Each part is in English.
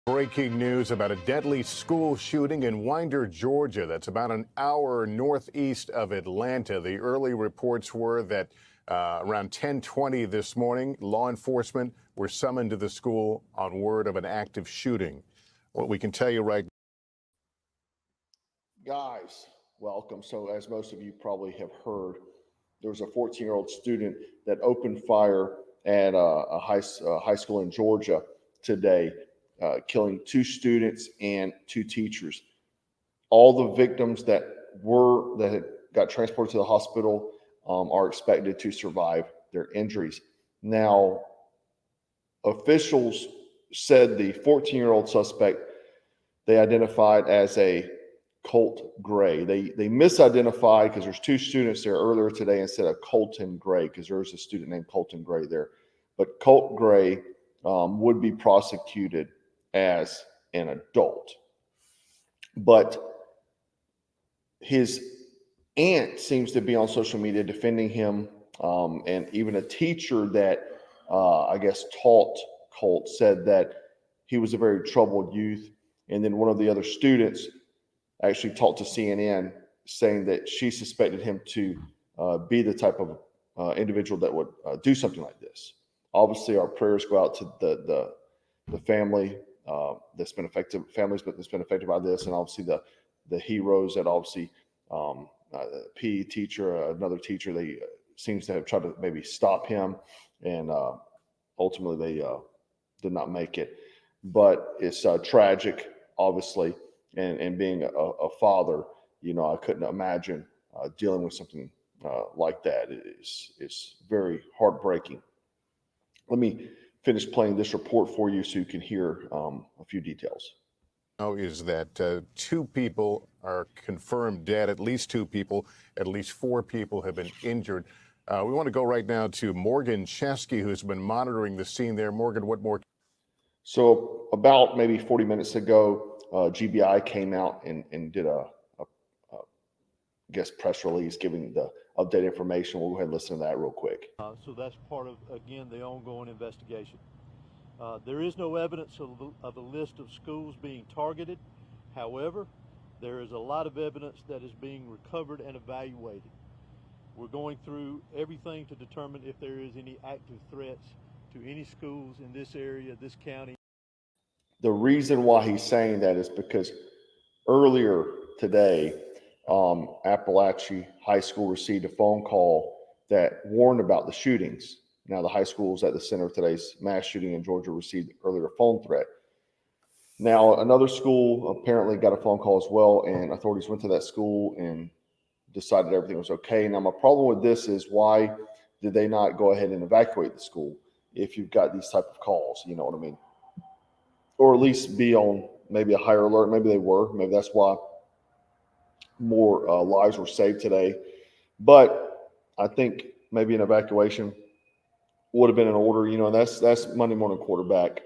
Breaking news about a deadly school shooting in Winder, Georgia. That's about an hour northeast of Atlanta. The early reports were that around 10:20 this morning, law enforcement were summoned to the school on word of an active shooting. What we can tell you right Guys, welcome. So as most of you probably have heard, there was a 14-year-old student that opened fire at a high school in Georgia today, killing 2 students and 2 teachers. All the victims that had got transported to the hospital are expected to survive their injuries. Now, officials said the 14-year-old suspect they identified as a Colt Gray. They misidentified because there's 2 students there earlier today instead of Colton Gray, because there's a student named Colton Gray there. But Colt Gray would be prosecuted as an adult. But his aunt seems to be on social media defending him, and even a teacher that I guess taught Colt said that he was a very troubled youth. And then one of the other students actually talked to CNN saying that she suspected him to be the type of individual that would do something like this. Obviously, our prayers go out to the family that's been affected, by this, and obviously the heroes that obviously a PE teacher, another teacher, they seems to have tried to maybe stop him, and ultimately they did not make it. But it's tragic, obviously, and being a father, I couldn't imagine dealing with something like that. It's very heartbreaking. Let me finish playing this report for you so you can hear a few details. now is that 2 people are confirmed dead, at least 2 people, at least 4 people have been injured. We want to go right now to Morgan Chesky, who's been monitoring the scene there. Morgan, what more? So about maybe 40 minutes ago, GBI came out and did a press release giving the updated information. We'll go ahead and listen to that real quick. So that's part of, again, the ongoing investigation. There is no evidence of a list of schools being targeted. However, there is a lot of evidence that is being recovered and evaluated. We're going through everything to determine if there is any active threats to any schools in this area, this county. The reason why he's saying that is because earlier today, Appalachia High School received a phone call that warned about the shootings. Now, the high school is at the center of today's mass shooting in Georgia, received earlier phone threat. Now, another school apparently got a phone call as well, and authorities went to that school and decided everything was okay. Now, my problem with this is, why did they not go ahead and evacuate the school if you've got these type of calls? You know what I mean? Or at least be on maybe a higher alert. Maybe they were. Maybe that's why more lives were saved today. But I think maybe an evacuation would have been in order. And that's Monday morning quarterback.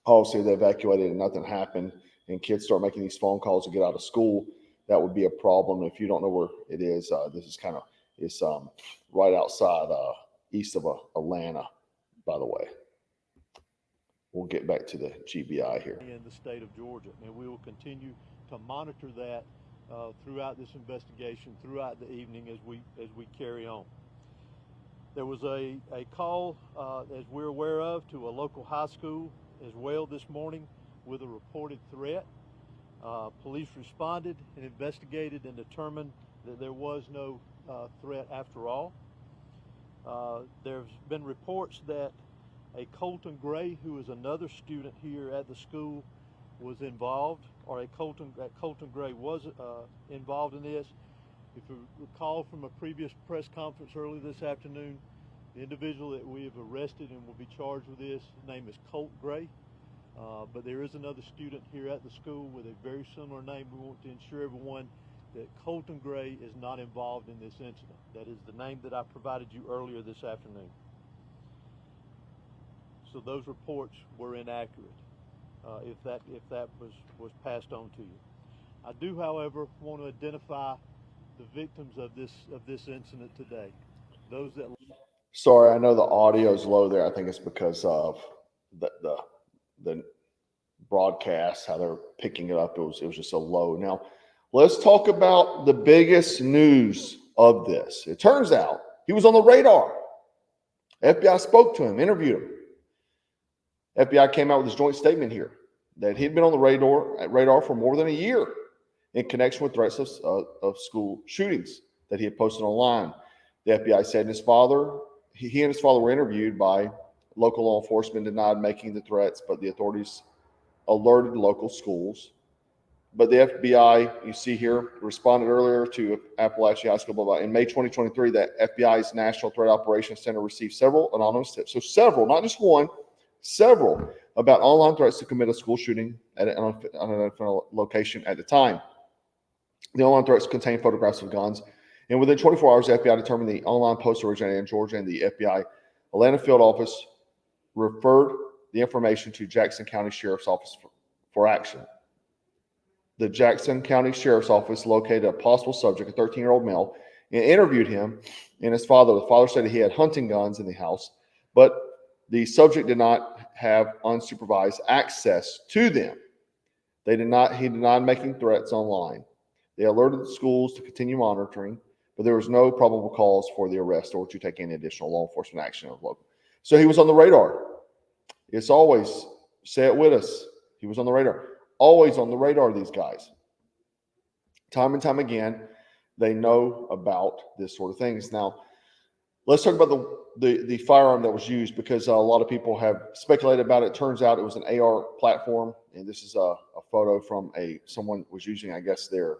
Obviously, they evacuated and nothing happened, and kids start making these phone calls to get out of school. That would be a problem. If you don't know where it is, this is it's right outside east of Atlanta, by the way. We'll get back to the GBI here. In the state of Georgia, and we will continue to monitor that throughout this investigation, throughout the evening as we carry on. There was a call, as we're aware of, to a local high school as well this morning with a reported threat. Police responded and investigated and determined that there was no threat after all. There's been reports that a Colton Gray, who is another student here at the school, was involved, or that Colton Gray was involved in this. If you recall from a previous press conference early this afternoon, the individual that we have arrested and will be charged with this, his name is Colt Gray. But there is another student here at the school with a very similar name. We want to ensure everyone that Colton Gray is not involved in this incident. That is the name that I provided you earlier this afternoon. So those reports were inaccurate, if that was passed on to you. I do, however, want to identify the victims of this incident today. Those that. Sorry, I know the audio is low there. I think it's because of the broadcast, how they're picking it up. It was just so low. Now, let's talk about the biggest news of this. It turns out he was on the radar. FBI spoke to him, interviewed him. FBI came out with his joint statement here that he'd been on the radar for more than a year in connection with threats of school shootings that he had posted online. The FBI said he and his father were interviewed by local law enforcement, denied making the threats, but the authorities alerted local schools. But the FBI, you see here, responded earlier to Appalachia High School, blah, blah. In May 2023, the FBI's National Threat Operations Center received several anonymous tips. So several, not just one, several, about online threats to commit a school shooting at an unidentified location at the time. The online threats contained photographs of guns. And within 24 hours, the FBI determined the online post originated in Georgia, and the FBI Atlanta field office referred the information to Jackson County Sheriff's Office for action. The Jackson County Sheriff's Office located a possible subject, a 13-year-old male, and interviewed him and his father. The father said he had hunting guns in the house, but the subject did not have unsupervised access to them. He denied making threats online. They alerted the schools to continue monitoring, but there was no probable cause for the arrest or to take any additional law enforcement action of local. So he was on the radar. It's always, say it with us, he was on the radar. Always on the radar, these guys. Time and time again, they know about this sort of things. Now, let's talk about the firearm that was used, because a lot of people have speculated about it. It turns out it was an AR platform, and this is a photo from someone was using, I guess, their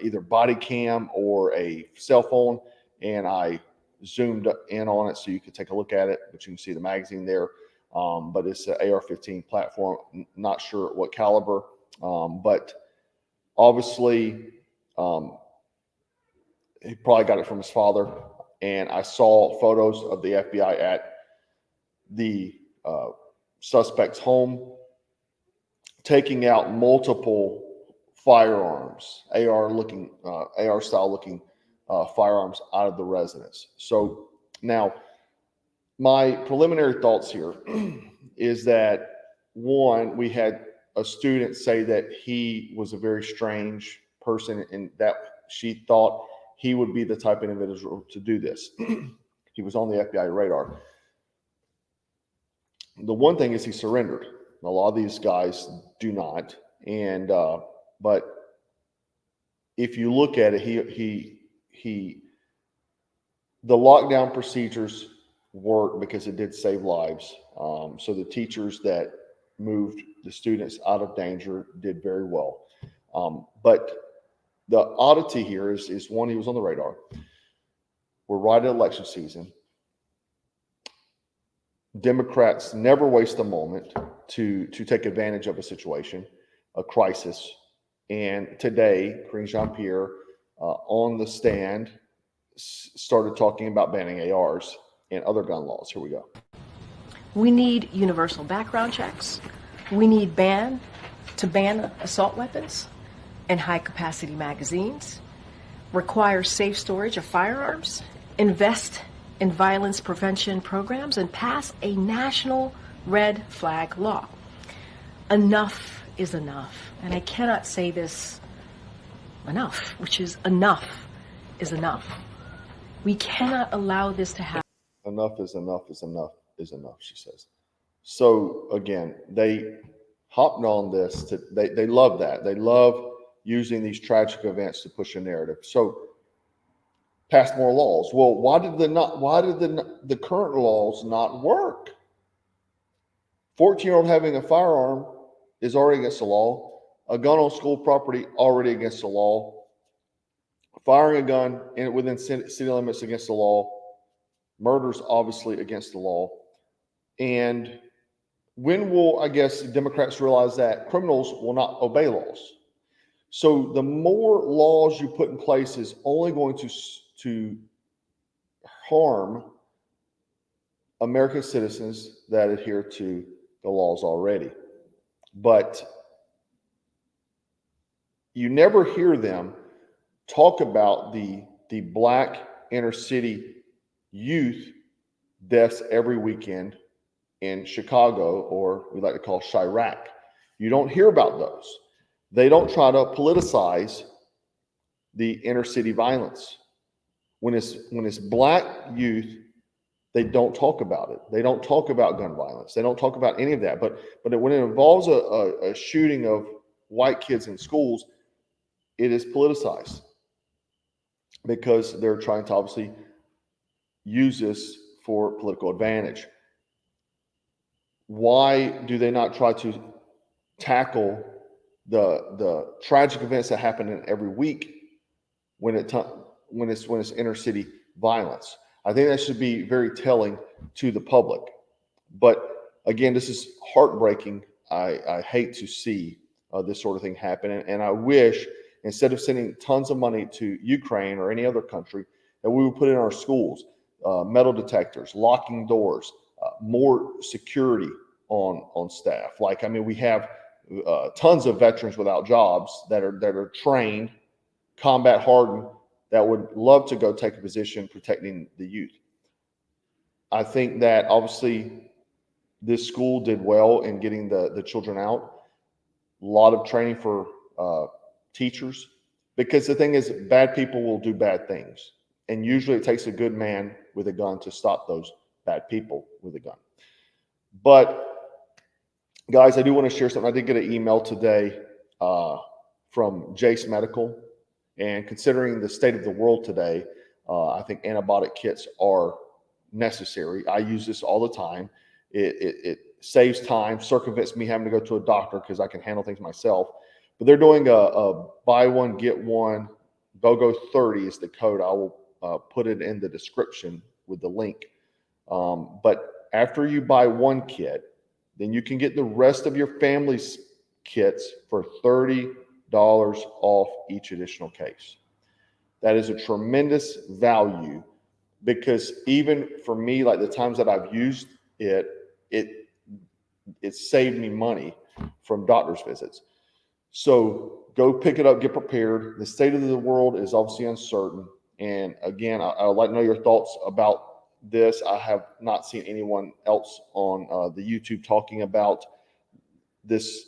either body cam or a cell phone, and I zoomed in on it so you could take a look at it, but you can see the magazine there. But it's an AR-15 platform. Not sure what caliber, but obviously he probably got it from his father. And I saw photos of the FBI at the suspect's home taking out multiple firearms, AR-style looking firearms out of the residence. So now, my preliminary thoughts here is that, one, we had a student say that he was a very strange person and that she thought he would be the type of individual to do this. He was on the FBI radar. The one thing is he surrendered. A lot of these guys do not. And but if you look at it, the lockdown procedures worked because it did save lives. So the teachers that moved the students out of danger did very well. But the oddity here is one, he was on the radar. We're right at election season. Democrats never waste a moment to take advantage of a situation, a crisis. And today, Karine Jean-Pierre on the stand started talking about banning ARs and other gun laws. Here we go. We need universal background checks. We need ban assault weapons and high-capacity magazines. Require safe storage of firearms. Invest in violence prevention programs and pass a national red flag law. Enough is enough. And I cannot say this enough, which is enough is enough. We cannot allow this to happen. Enough is enough is enough is enough, she says. So again, they hopped on this. They love that. They love using these tragic events to push a narrative. So pass more laws. Well, why did the current laws not work? 14-year-old having a firearm is already against the law. A gun on school property already against the law. Firing a gun within city limits against the law. Murder's obviously against the law. And when will, I guess, Democrats realize that criminals will not obey laws? So the more laws you put in place is only going to harm American citizens that adhere to the laws already. But you never hear them talk about the black inner city youth deaths every weekend in Chicago, or we like to call Chirac. You don't hear about those. They don't try to politicize the inner city violence. When it's black youth, they don't talk about it. They don't talk about gun violence. They don't talk about any of that. But when it involves a shooting of white kids in schools, it is politicized because they're trying to obviously use this for political advantage. Why do they not try to tackle the tragic events that happen in every week when it's inner city violence? I think that should be very telling to the public. But again, this is heartbreaking. I hate to see this sort of thing happen, and I wish instead of sending tons of money to Ukraine or any other country, that we would put in our schools metal detectors, locking doors, more security on staff. Like, I mean, we have tons of veterans without jobs that are trained, combat hardened, that would love to go take a position protecting the youth. I think that obviously this school did well in getting the children out. A lot of training for teachers, because the thing is, bad people will do bad things. And usually it takes a good man with a gun to stop those bad people with a gun. But guys, I do want to share something. I did get an email today from Jase Medical. And considering the state of the world today, I think antibiotic kits are necessary. I use this all the time. It saves time, circumvents me having to go to a doctor because I can handle things myself. But they're doing a buy one, get one. BOGO 30 is the code. I will put it in the description with the link. But after you buy one kit, then you can get the rest of your family's kits for $30 off each additional case. That is a tremendous value, because even for me, like the times that I've used it saved me money from doctor's visits. So go pick it up, get prepared. The state of the world is obviously uncertain. And again, I would like to know your thoughts about this. I have not seen anyone else on the YouTube talking about this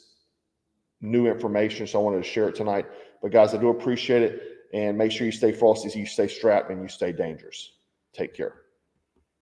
new information, so I wanted to share it tonight. But guys, I do appreciate it, and make sure you stay frosty, you stay strapped, and you stay dangerous. Take care.